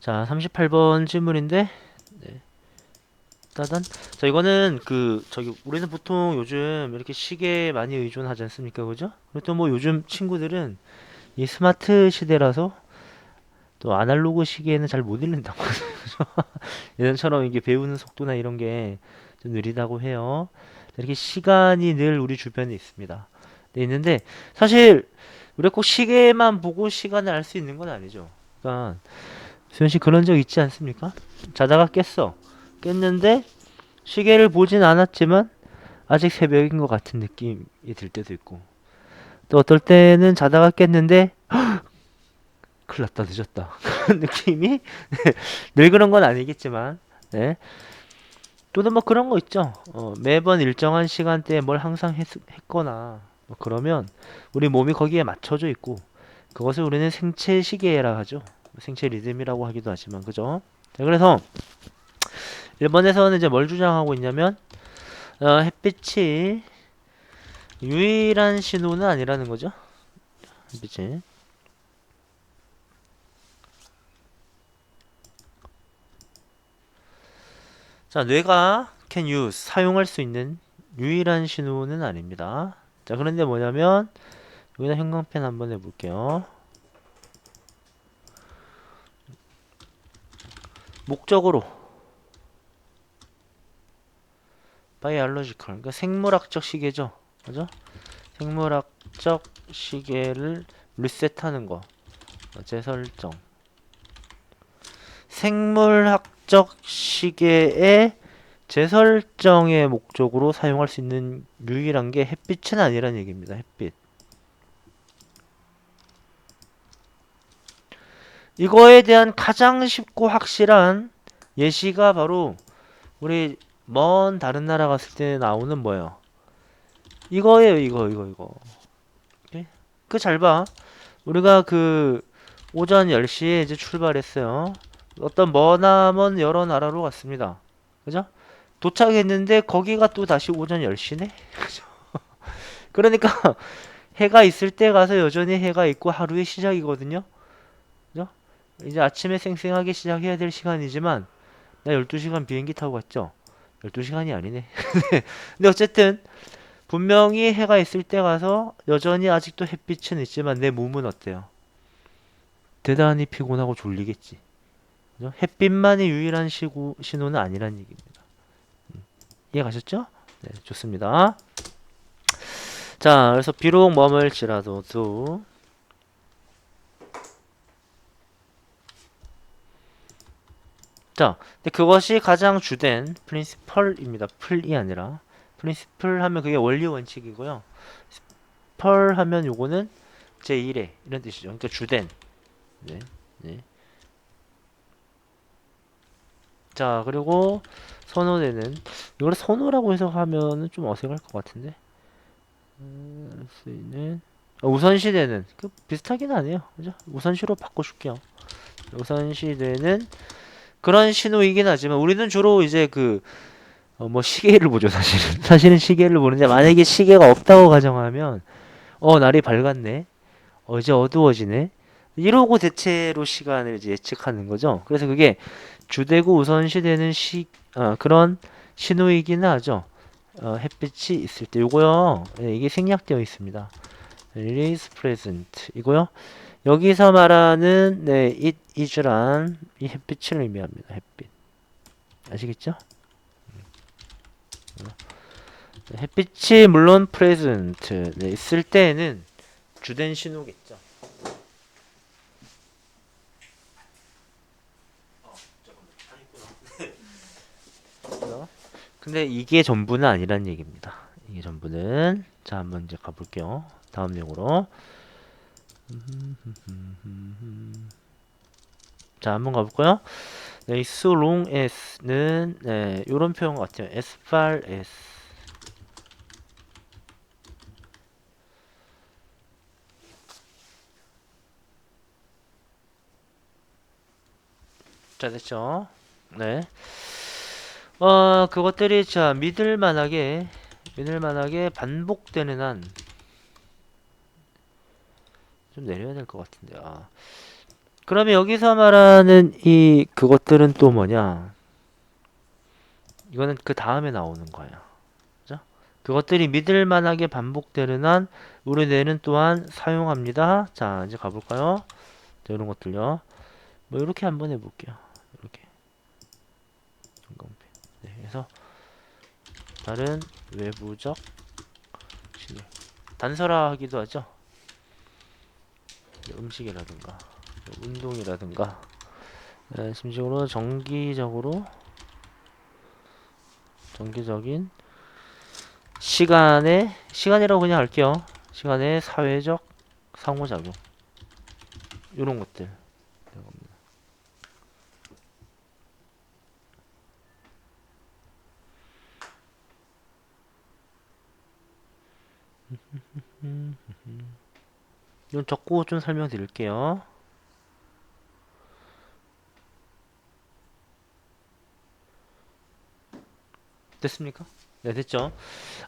자, 38번 질문인데, 네, 따단. 자, 이거는 우리는 보통 요즘 이렇게 시계에 많이 의존하지 않습니까? 그죠? 그리고 또 뭐 요즘 친구들은 이 스마트 시대라서 또 아날로그 시계는 잘 못 읽는다고. 예전처럼 이게 배우는 속도나 이런 게 좀 느리다고 해요. 이렇게 시간이 늘 우리 주변에 있습니다. 네, 있는데, 사실, 우리가 꼭 시계만 보고 시간을 알 수 있는 건 아니죠. 그러니까, 수현 씨 그런 적 있지 않습니까? 자다가 깼어. 깼는데 시계를 보진 않았지만 아직 새벽인 것 같은 느낌이 들 때도 있고 또 어떨 때는 자다가 깼는데 큰일 났다 늦었다 그런 느낌이 늘 그런 건 아니겠지만 네. 또는 뭐 그런 거 있죠. 매번 일정한 시간대에 뭘 항상 했거나 뭐 그러면 우리 몸이 거기에 맞춰져 있고 그것을 우리는 생체 시계라 하죠. 생체 리듬이라고 하기도 하지만 그죠? 자, 그래서 일본에서는 이제 뭘 주장하고 있냐면 햇빛이 유일한 신호는 아니라는 거죠. 햇빛이. 자, 뇌가 can use 사용할 수 있는 유일한 신호는 아닙니다. 자, 그런데 뭐냐면 여기다 형광펜 한번 해볼게요. 목적으로 biological 그러니까 생물학적 시계죠. 그죠? 생물학적 시계를 리셋하는 거. 재설정. 생물학적 시계의 재설정의 목적으로 사용할 수 있는 유일한 게 햇빛은 아니란 얘기입니다. 햇빛. 이거에 대한 가장 쉽고 확실한 예시가 바로 우리 먼 다른 나라 갔을 때 나오는 뭐예요? 이거예요. 이거. 그 잘 봐. 우리가 오전 10시에 이제 출발했어요. 어떤 머나먼 여러 나라로 갔습니다. 그죠? 도착했는데 거기가 또 다시 오전 10시네? 그죠? 그러니까 해가 있을 때 가서 여전히 해가 있고 하루의 시작이거든요. 그죠? 이제 아침에 쌩쌩하게 시작해야 될 시간이지만 나 12시간 비행기 타고 갔죠? 12시간이 아니네. 근데 어쨌든 분명히 해가 있을 때 가서 여전히 아직도 햇빛은 있지만 내 몸은 어때요? 대단히 피곤하고 졸리겠지. 그죠? 햇빛만이 유일한 신호는 아니란 얘기입니다. 이해 가셨죠? 네, 좋습니다. 자, 그래서 비록 머물지라도 자, 근데 그것이 가장 주된 프린시펄입니다. 풀이 아니라 프린시플 하면 그게 원리 원칙이고요. 펄 하면 요거는 제1의 이런 뜻이죠. 그러니까 주된. 네, 네. 자, 그리고 선호되는 이걸 선호라고 해석하면은 좀 어색할 것 같은데. 쓰이는 우선시되는 비슷하긴 하네요. 그죠? 우선시로 바꿔줄게요. 우선시되는 그런 신호이긴 하지만 우리는 주로 이제 뭐 시계를 보죠 사실은. 사실은 시계를 보는데 만약에 시계가 없다고 가정하면 날이 밝았네. 이제 어두워지네. 이러고 대체로 시간을 이제 예측하는 거죠. 그래서 그게 주되고 우선시되는 그런 신호이긴 하죠. 햇빛이 있을 때 요거요. 네, 이게 생략되어 있습니다. release present 이고요. 여기서 말하는 네, it is란 이 햇빛을 의미합니다. 햇빛. 아시겠죠? 햇빛이 물론 present 네, 있을 때에는 주된 신호겠죠. 근데 이게 전부는 아니란 얘기입니다. 이게 전부는 자 한번 이제 가볼게요. 다음 내용으로 자 한번 가볼까요? 네, as long as는 네, 이런 표현 같아요. as far as 자 됐죠? 네. 그것들이 자 믿을만하게 반복되는 한 좀 내려야 될 것 같은데 그러면 여기서 말하는 이 그것들은 또 뭐냐? 이거는 그 다음에 나오는 거예요. 그죠? 그것들이 믿을 만하게 반복되는 한 우리 뇌는 또한 사용합니다. 자, 이제 가볼까요? 자, 이런 것들요. 뭐 이렇게 한번 해볼게요. 이렇게. 네, 그래서 다른 외부적 신호. 단서라하기도 하죠. 음식이라든가 운동이라든가 심지어로 정기적인 시간이라고 그냥 할게요. 시간의 사회적 상호작용 이런 것들. 이건 적고 좀 설명드릴게요. 됐습니까? 네, 됐죠.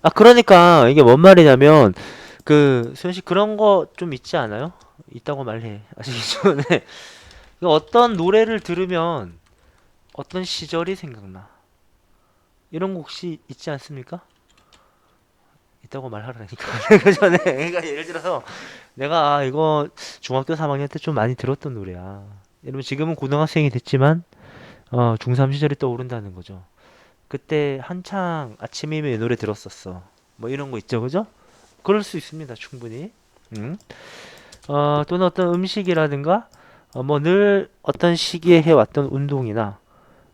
아, 그러니까 이게 뭔 말이냐면 수현 씨 그런 거 좀 있지 않아요? 있다고 말해. 아시겠죠? 네. 어떤 노래를 들으면 어떤 시절이 생각나. 이런 거 혹시 있지 않습니까? 있다고 말하라니까. 그 전에 그러니까 예를 들어서 내가 이거 중학교 3학년 때 좀 많이 들었던 노래야. 여러분 지금은 고등학생이 됐지만 중3 시절이 떠오른다는 거죠. 그때 한창 아침이면 이 노래 들었었어. 뭐 이런 거 있죠, 그죠? 그럴 수 있습니다, 충분히. 음. 또는 어떤 음식이라든가 뭐 늘 어떤 시기에 해왔던 운동이나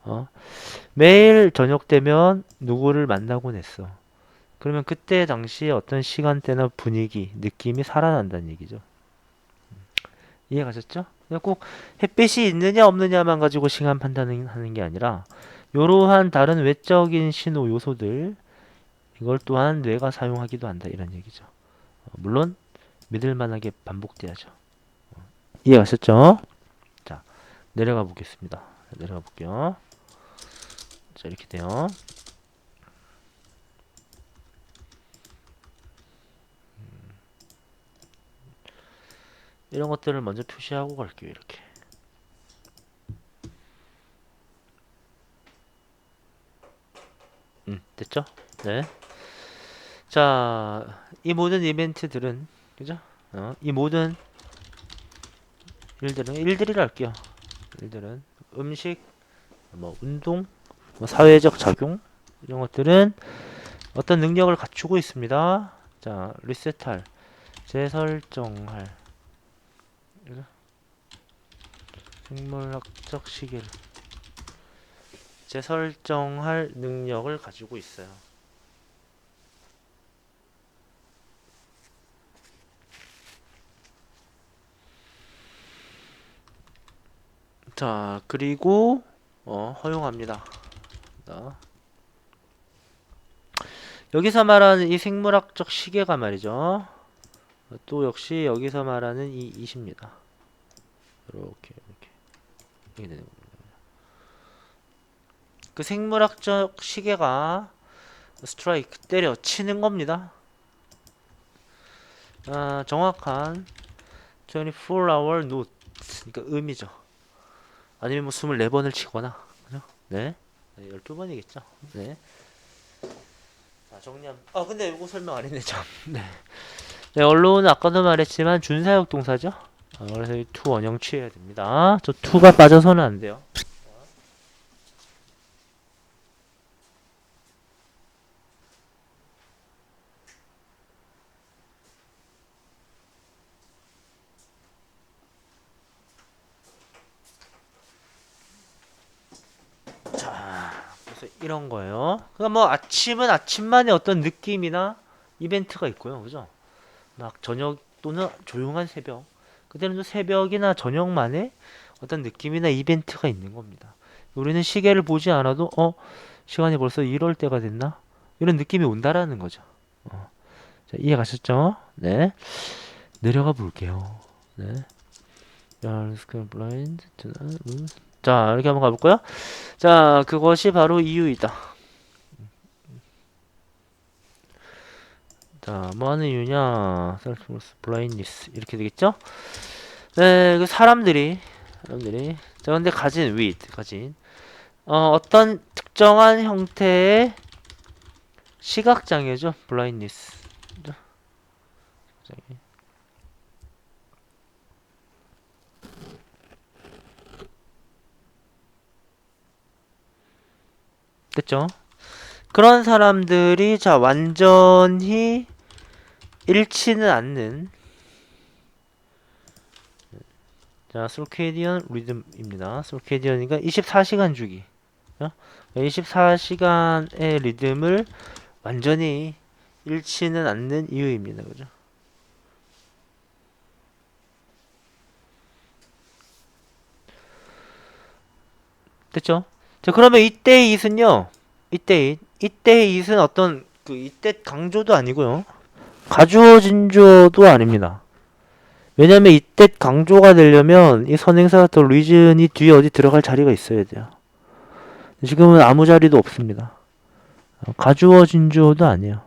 어, 매일 저녁 되면 누구를 만나곤 했어. 그러면 그때 당시에 어떤 시간대나 분위기, 느낌이 살아난다는 얘기죠. 이해가셨죠? 그냥 꼭 햇빛이 있느냐 없느냐만 가지고 시간 판단하는 게 아니라 이러한 다른 외적인 신호 요소들 이걸 또한 뇌가 사용하기도 한다 이런 얘기죠. 물론 믿을 만하게 반복돼야죠. 이해가셨죠? 자, 내려가 보겠습니다. 내려가 볼게요. 자, 이렇게 돼요. 이런 것들을 먼저 표시하고 갈게요. 이렇게. 됐죠? 네. 자, 이 모든 이벤트들은 그죠? 이 모든 일들이라 할게요. 일들은 음식, 뭐 운동, 뭐 사회적 작용 이런 것들은 어떤 능력을 갖추고 있습니다. 자, 리셋할, 재설정할, 그죠? 생물학적 시계를 재설정할 능력을 가지고 있어요. 자, 그리고 허용합니다. 자, 여기서 말하는 이 생물학적 시계가 말이죠. 또 역시 여기서 말하는 이 이십니다. 이렇게 되는 겁니다. 그 생물학적 시계가 스트라이크 때려 치는 겁니다. 정확한 24hour note 그러니까 음이죠. 아니면 뭐 24번을 치거나 그죠? 네. 12번이겠죠. 네. 자, 정리함. 근데 이거 설명 안 했네, 참. 네. 네, 언론은 아까도 말했지만 준사역 동사죠. 그래서 이 to 원형 취해야 됩니다. 저 to가 빠져서는 안 돼요. 자, 그래서 이런 거예요. 그러니까 뭐 아침은 아침만의 어떤 느낌이나 이벤트가 있고요. 그죠? 막 저녁 또는 조용한 새벽. 그때는 또 새벽이나 저녁만의 어떤 느낌이나 이벤트가 있는 겁니다. 우리는 시계를 보지 않아도 시간이 벌써 이럴 때가 됐나? 이런 느낌이 온다라는 거죠. 자, 이해 가셨죠? 네. 내려가 볼게요. 네. 자, 이렇게 한번 가볼까요? 자, 그것이 바로 이유이다. 자, 뭐 하는 이유냐? self blindness 이렇게 되겠죠? 네, 그 사람들이 사람들이. 자, 근데 가진 어떤 특정한 형태의 시각장애죠. 블라인니스. 됐죠? 그런 사람들이 자 완전히 잃지는 않는 자 솔케디언 리듬입니다. 솔케디언이니까 24시간 주기. 24시간의 리듬을 완전히 잃지는 않는 이유입니다. 그죠? 됐죠? 자, 그러면 이때의 it은요. 이때의 it은 어떤 그 이때 강조도 아니고요. 가주어 진주어도 아닙니다. 왜냐면 이때 강조가 되려면 이 선행사가 더 reason이 뒤에 어디 들어갈 자리가 있어야 돼요. 지금은 아무 자리도 없습니다. 가주어 진주어도 아니에요.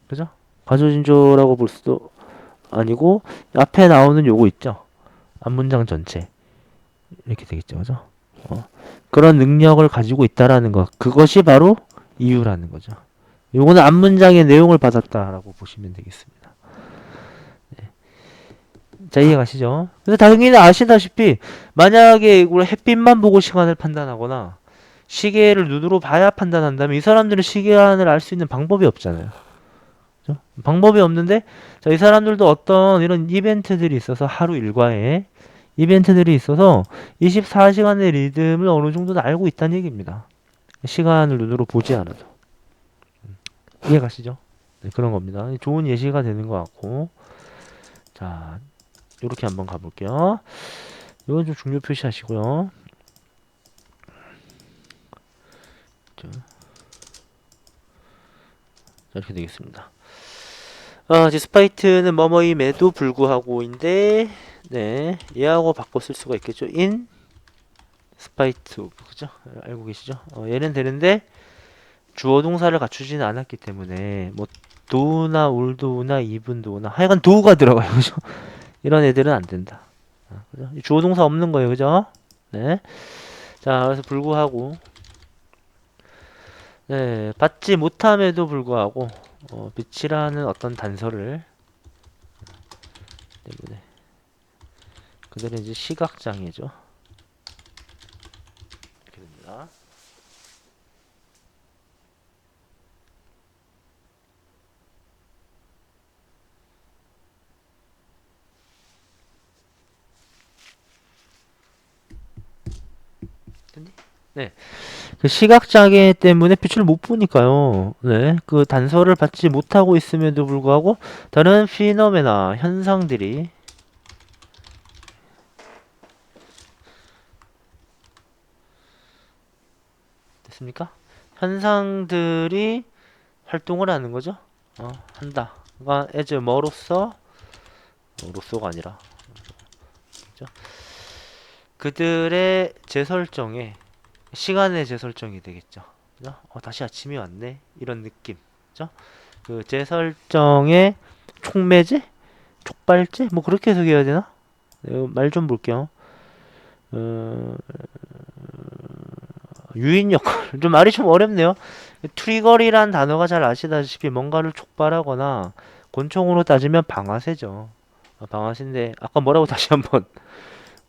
그죠? 가주어 진주어라고 볼 수도 아니고 앞에 나오는 요거 있죠. 앞문장 전체 이렇게 되겠죠. 그죠? 그런 능력을 가지고 있다라는 것. 그것이 바로 이유라는 거죠. 요거는 앞문장의 내용을 받았다라고 보시면 되겠습니다. 자, 이해가시죠? 그래서 당연히 아시다시피 만약에 우리 햇빛만 보고 시간을 판단하거나 시계를 눈으로 봐야 판단한다면 이 사람들은 시간을 알 수 있는 방법이 없잖아요. 그죠? 방법이 없는데 자, 이 사람들도 어떤 이런 이벤트들이 있어서 하루 일과에 이벤트들이 있어서 24시간의 리듬을 어느 정도는 알고 있다는 얘기입니다. 시간을 눈으로 보지 않아도. 이해가시죠? 네, 그런 겁니다. 좋은 예시가 되는 것 같고. 자, 요렇게 한번 가볼게요. 이건 좀 중요 표시하시고요. 자, 이렇게 되겠습니다. 이제 스파이트는 뭐뭐임에도 불구하고인데, 네, 얘하고 바꿔 쓸 수가 있겠죠. in 스파이트, 그죠? 알고 계시죠? 얘는 되는데 주어 동사를 갖추지는 않았기 때문에 뭐 do나 will도나 even도나 하여간 do가 들어가요, 그죠? 이런 애들은 안 된다. 그죠? 주어 동사 없는 거예요, 그죠? 네. 자, 그래서 불구하고 네, 받지 못함에도 불구하고 빛이라는 어떤 단서를 때문에 그들은 이제 시각장애죠. 이렇게 됩니다. 됐니? 네, 그 시각장애 때문에 빛을 못 보니까요. 네, 그 단서를 받지 못하고 있음에도 불구하고 다른 피너메나 현상들이 됐습니까? 현상들이 활동을 하는 거죠. 한다. 그러니까 as 뭐로서 로서가 아니라 그죠? 그들의 재설정에 시간의 재설정이 되겠죠. 그죠? 다시 아침이 왔네. 이런 느낌. 그죠? 그 재설정의 촉매제? 촉발제? 뭐 그렇게 해석해야 되나? 말 좀 볼게요. 어, 유인 역할. 좀 말이 좀 어렵네요. 트리거리란 단어가 잘 아시다시피 뭔가를 촉발하거나 곤충으로 따지면 방아쇠죠. 방아쇠인데 아까 뭐라고 다시 한번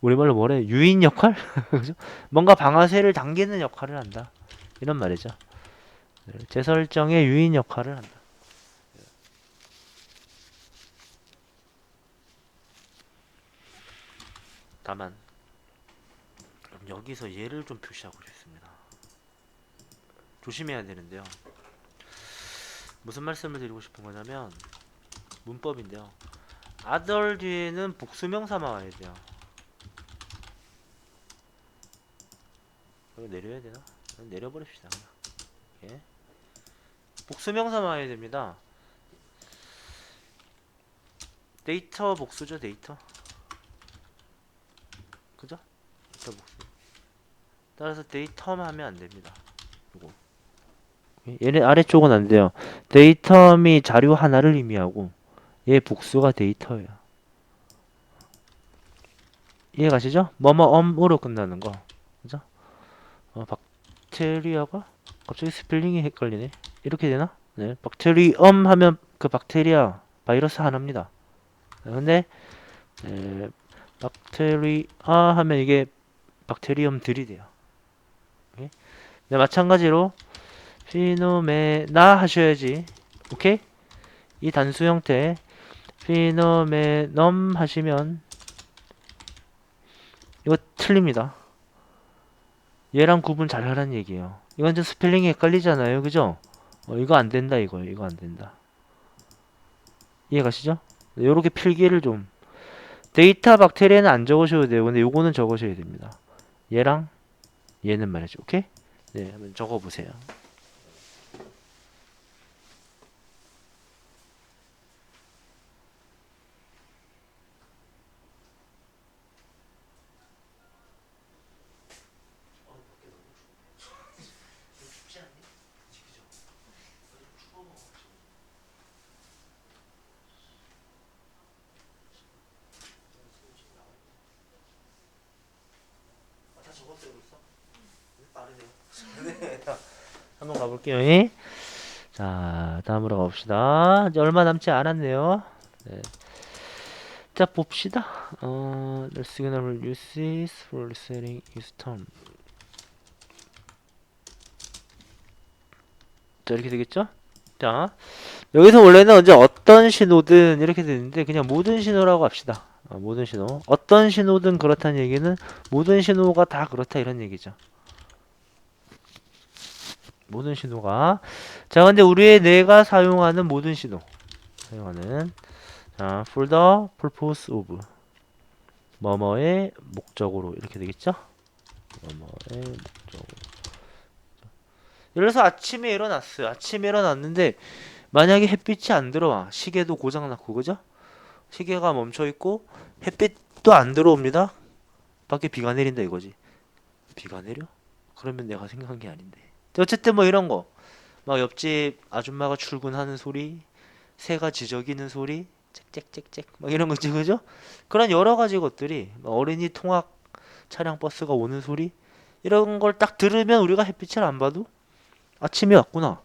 우리말로 뭐래? 유인 역할? 그죠? 뭔가 방아쇠를 당기는 역할을 한다. 이런 말이죠. 재설정의 유인 역할을 한다. 다만 여기서 예를 좀 표시하고 싶습니다. 조심해야 되는데요. 무슨 말씀을 드리고 싶은 거냐면 문법인데요. other 뒤에는 복수명사만 와야 돼요. 이거 내려야 되나? 내려버립시다. 예. 복수명사만 와야 됩니다. 데이터 복수죠, 데이터. 그죠? 데이터 복수. 따라서 데이터만 하면 안 됩니다. 요거. 얘네 아래쪽은 안 돼요. 데이터 미 자료 하나를 의미하고 얘 복수가 데이터예요. 이해 가시죠? 뭐뭐엄으로 끝나는 거. 그죠? 박테리아가 갑자기 스펠링이 헷갈리네. 이렇게 되나? 네, 박테리엄 하면 그 박테리아 바이러스 하나입니다. 근데 박테리아 하면 이게 박테리엄들이 돼요. 오케이? 네, 마찬가지로 피노메나 하셔야지. 오케이? 이 단수 형태 피노메넘 하시면 이거 틀립니다. 얘랑 구분 잘 하라는 얘기예요. 이건 좀 스펠링이 헷갈리잖아요. 그죠? 이거 안 된다 이거예요. 이거 안 된다. 이해 가시죠? 요렇게 필기를 좀 데이터 박테리아는 안 적으셔도 돼요. 근데 요거는 적으셔야 됩니다. 얘랑 얘는 말이죠. 오케이? 네, 한번 적어 보세요. 한번 가볼게요. 자, 다음으로 가봅시다. 이제 얼마 남지 않았네요. 네. 자, 봅시다. The signal uses for setting is term. 자, 이렇게 되겠죠? 자, 여기서 원래는 이제 어떤 신호든 이렇게 되는데 그냥 모든 신호라고 합시다. 모든 신호. 어떤 신호든 그렇다는 얘기는 모든 신호가 다 그렇다 이런 얘기죠. 모든 신호가. 자, 근데 우리의 뇌가 사용하는 모든 신호. 사용하는 자, for the purpose of 뭐뭐의 목적으로 이렇게 되겠죠? 뭐뭐의 목적으로. 예를 들어서 아침에 일어났어요. 아침에 일어났는데 만약에 햇빛이 안 들어와. 시계도 고장났고 그죠? 시계가 멈춰 있고 햇빛도 안 들어옵니다. 밖에 비가 내린다 이거지. 비가 내려? 그러면 내가 생각한 게 아닌데. 어쨌든 뭐 이런 거. 막 옆집 아줌마가 출근하는 소리, 새가 지저귀는 소리, 짹짹짹짹 막 이런 거지 그죠? 그런 여러 가지 것들이 어린이 통학 차량 버스가 오는 소리 이런 걸 딱 들으면 우리가 햇빛을 안 봐도 아침이 왔구나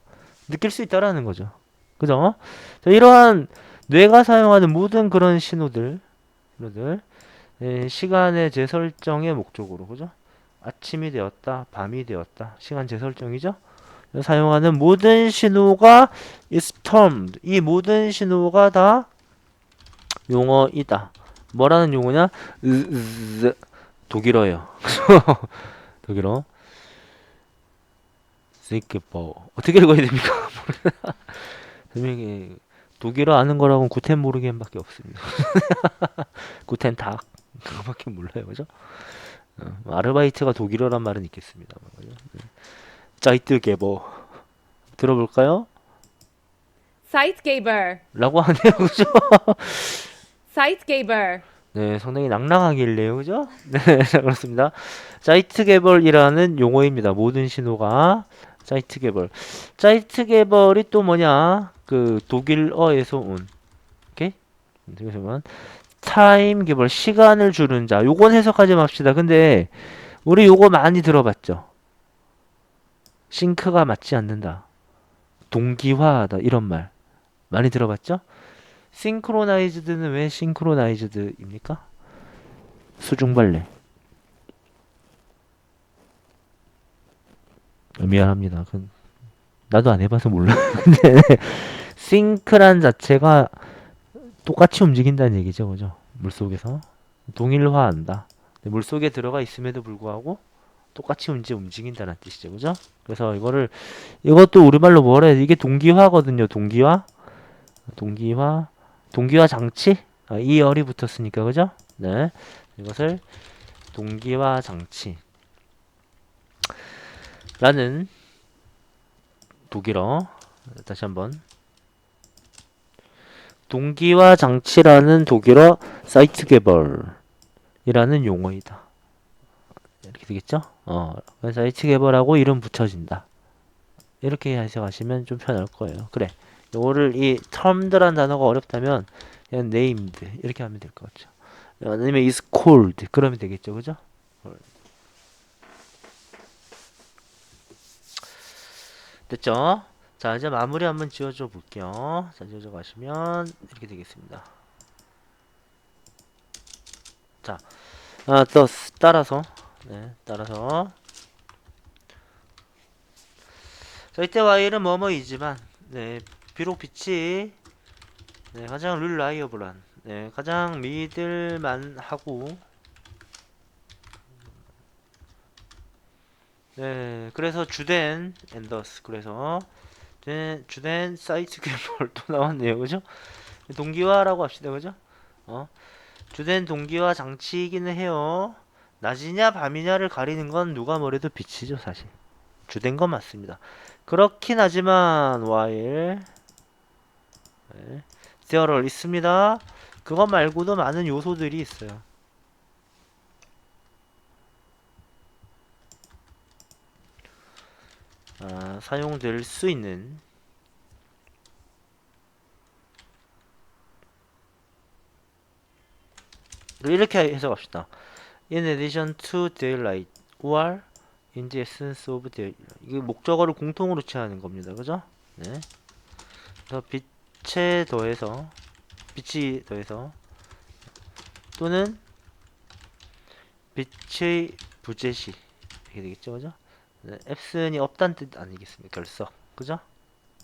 느낄 수 있다라는 거죠. 그죠? 자, 이러한 뇌가 사용하는 모든 그런 신호들 시간의 재설정의 목적으로 그죠? 아침이 되었다, 밤이 되었다, 시간 재설정이죠? 사용하는 모든 신호가 is termed. 이 모든 신호가 다 용어이다. 뭐라는 용어냐? 독일어예요. 독일어. 스이크버 어떻게 읽어야 됩니까? 분명히 독일어 아는 거라고는 구텐 모르겐밖에 없습니다. 구텐 닭 그거밖에 몰라요, 그죠? 아르바이트가 독일어란 말은 있겠습니다. 그죠? 자이트 게버 들어볼까요? Zeitgeber. 라고 하네요, 그죠? Zeitgeber. 네, 상당히 낭낭하길래요, 그죠? 네, 그렇습니다. 자이트개벌이라는 용어입니다. 모든 신호가 자이트개벌. 자이트개벌이 또 뭐냐? 그 독일어에서 온, 오케이? 그래서 타임 개벌, 시간을 주는 자. 요건 해석하지 맙시다. 근데 우리 요거 많이 들어봤죠? 싱크가 맞지 않는다. 동기화하다. 이런 말 많이 들어봤죠? 싱크로나이즈드는 왜 싱크로나이즈드입니까? 수중발레. 미안합니다. 나도 안 해봐서 몰라. 근데 싱크란 자체가 똑같이 움직인다는 얘기죠, 그죠? 물속에서 동일화한다. 물속에 들어가 있음에도 불구하고 똑같이 움직인다는 뜻이죠, 그죠? 그래서 이것도 우리말로 뭐라 해야 돼? 이게 동기화거든요. 동기화 장치? 이 열이 붙었으니까, 그죠? 네. 이것을 동기화 장치. 라는 독일어. 다시 한번. 동기화 장치라는 독일어 사이트개벌이라는 용어이다. 이렇게 되겠죠? 사이트개벌하고 이름 붙여진다. 이렇게 해석하시면 좀 편할 거예요. 그래. 요거를 이 termed란 단어가 어렵다면 그냥 named 이렇게 하면 될 것 같죠. 아니면 is cold 그러면 되겠죠, 그죠? 됐죠? 자, 이제 마무리 한번 지어줘 볼게요. 자, 지어줘 가시면 이렇게 되겠습니다. 자, 또 따라서, 네, 따라서. 자, 이때 y는 뭐뭐이지만, 네, 비록 빛이 네, 가장 릴라이어블한, 네, 가장 믿을만하고, 네, 그래서 주된 엔더스, 그래서 주된 사이트 괴물 또 나왔네요, 그죠? 동기화라고 합시다, 그죠? 어, 주된 동기화 장치이기는 해요. 낮이냐 밤이냐를 가리는 건 누가 뭐래도 빛이죠, 사실. 주된 건 맞습니다. 그렇긴 하지만 while 네, there를 있습니다. 그것 말고도 많은 요소들이 있어요. 사용될 수 있는 이렇게 해석합시다. In addition to daylight or in the essence of daylight. 이게 목적어를 공통으로 취하는 겁니다. 그죠? 네. 그래서 빛이 더해서 또는 빛의 부재시 이렇게 되겠죠, 그죠? 네, 앱슨이 없다는 뜻 아니겠습니까? 결석, 그죠?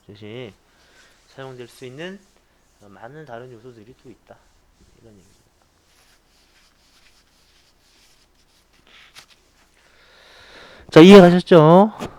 즉시 사용될 수 있는 많은 다른 요소들이 또 있다. 이런 얘기죠. 자, 이해 가셨죠?